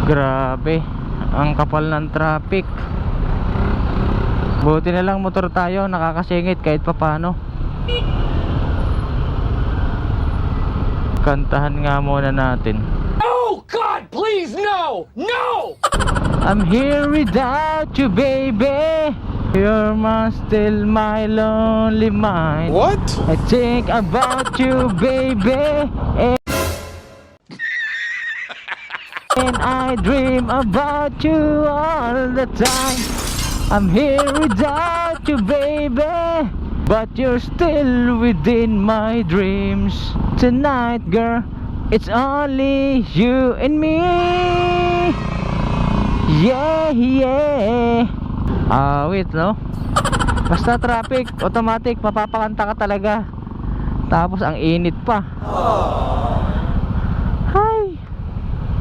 Grabe, ang kapal ng traffic. Buti na lang motor tayo, nakakasingit kahit papano. Kantahan nga muna natin. Oh God, please no! No! I'm here without you, baby. You're still my lonely mind. What? I think about you, baby. And I dream about you all the time. I'm here without you, baby, but you're still within my dreams. Tonight, girl, it's only you and me. Yeah, yeah. Wait, no? Basta traffic, automatic, mapapakanta ka talaga. Tapos ang init pa.